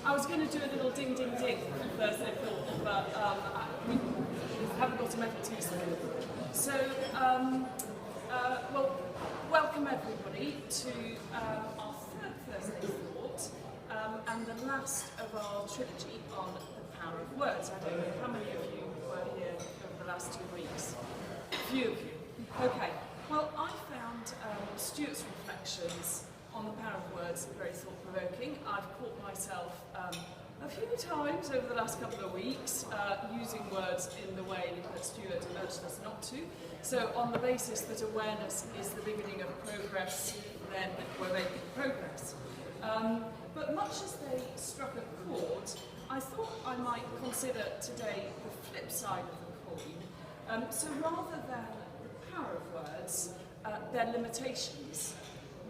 I was going to do a little ding ding ding on Thursday thought, but we haven't got a metal teaspoon. So, well, welcome everybody to our third Thursday thought and the last of our trilogy on the power of words. I don't know how many of you were here over the last 2 weeks. A few of you. Okay. Well, I found Stuart's reflections on the power of words very thought-provoking. I've caught myself a few times over the last couple of weeks using words in the way that Stuart urged us not to. So on the basis that awareness is the beginning of progress, then we're making progress. But much as they struck a chord, I thought I might consider today the flip side of the coin. So rather than the power of words, their limitations.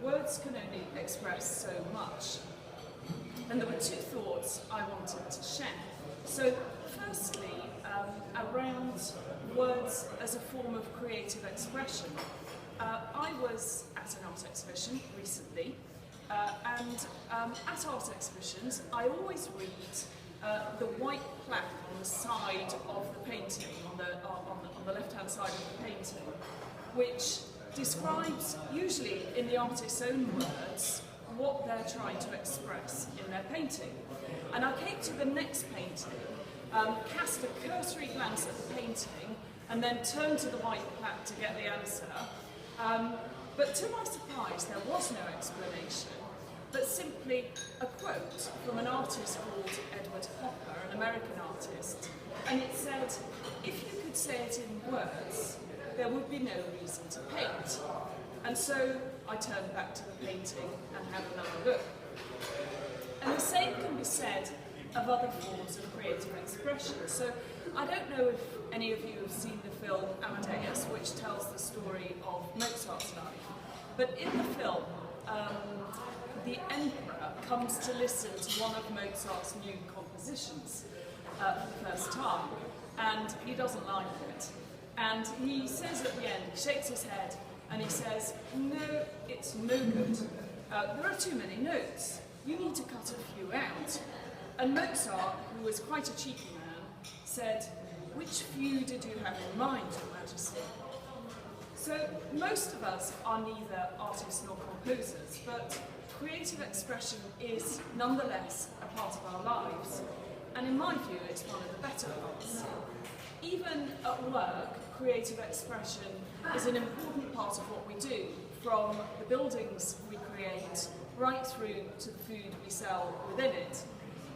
Words can only express so much. And there were two thoughts I wanted to share. So firstly, around words as a form of creative expression. I was at an art exhibition recently, and at art exhibitions I always read the white plaque on the side of the painting, on the left-hand side of the painting, which describes, usually in the artist's own words, what they're trying to express in their painting. And I came to the next painting, cast a cursory glance at the painting, and then turned to the white plaque to get the answer. But to my surprise, there was no explanation, but simply a quote from an artist called Edward Hopper, an American artist. And it said, "If you could say it in words, there would be no reason to paint." And so I turned back to the painting and had another look. And the same can be said of other forms of creative expression. So I don't know if any of you have seen the film Amadeus, which tells the story of Mozart's life. But in the film, the emperor comes to listen to one of Mozart's new compositions for the first time, and he doesn't like it. And he says at the end, he shakes his head, and he says, "No, it's no good. There are too many notes. You need to cut a few out." And Mozart, who was quite a cheeky man, said, "Which few did you have in mind, Your Majesty?" So most of us are neither artists nor composers, but creative expression is nonetheless a part of our lives. And in my view, it's one of the better parts. Even at work, creative expression is an important part of what we do, from the buildings we create right through to the food we sell within it.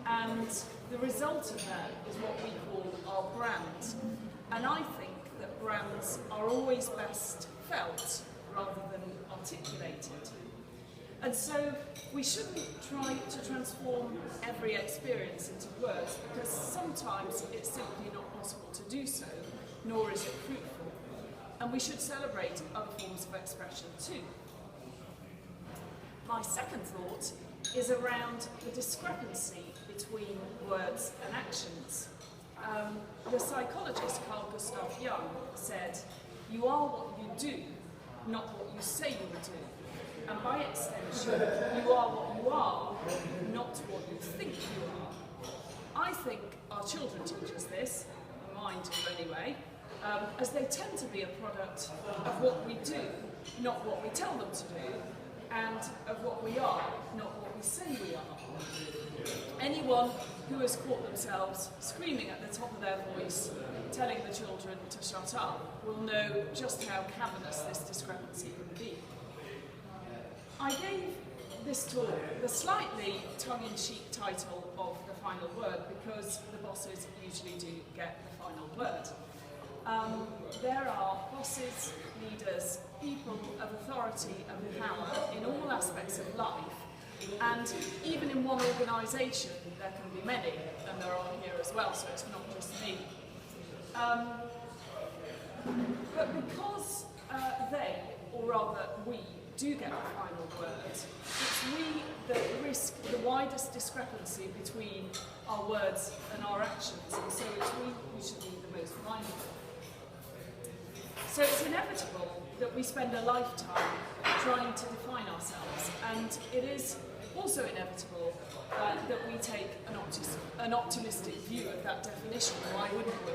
And the result of that is what we call our brand. And I think that brands are always best felt rather than articulated. And so we shouldn't try to transform every experience into words, because sometimes it's simply not possible to do so, nor is it fruitful. And we should celebrate other forms of expression too. My second thought is around the discrepancy between words and actions. The psychologist Carl Gustav Jung said, "You are what you do, not what you say you will do. And by extension, you are what you are, not what you think you are." I think our children teach us this, mine do anyway, as they tend to be a product of what we do, not what we tell them to do, and of what we are, not what we say we are. Anyone who has caught themselves screaming at the top of their voice, telling the children to shut up, will know just how cavernous this discrepancy can be. I gave this talk the slightly tongue-in-cheek title of The Final Word, because the bosses usually do get the final word. There are bosses, leaders, people of authority and power in all aspects of life, and even in one organisation there can be many, and there are here as well, so it's not just me. But because they, or rather we, do get the final word, it's we that risk the widest discrepancy between our words and our actions, and so it's we who should be the most mindful. So it's inevitable that we spend a lifetime trying to define ourselves, and it is also inevitable that we take an an optimistic view of that definition, why wouldn't we?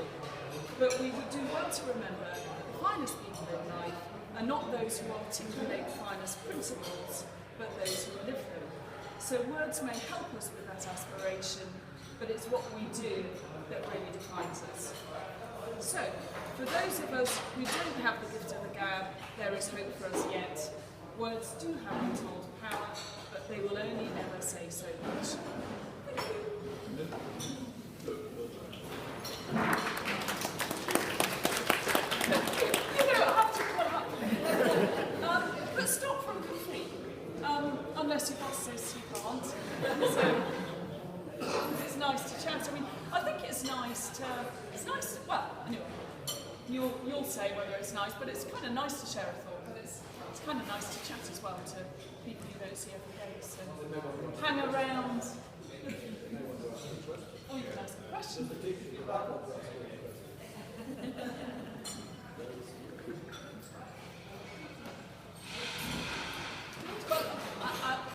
But we would do well to remember that the finest people in life are not those who articulate the finest principles, but those who live them. So words may help us with that aspiration, but it's what we do that really defines us. So, for those of us who don't have the gift of the gab, there is hope for us yet. Words do have untold power, but they will only ever say so much. But stop from complete, unless your boss says you can't. So it's nice to chat. I mean, I think it's nice. Well, anyway, you'll say whether it's nice, but it's kind of nice to share a thought. But it's kind of nice to chat as well to people you don't see every day. So hang around. Or you can ask a question.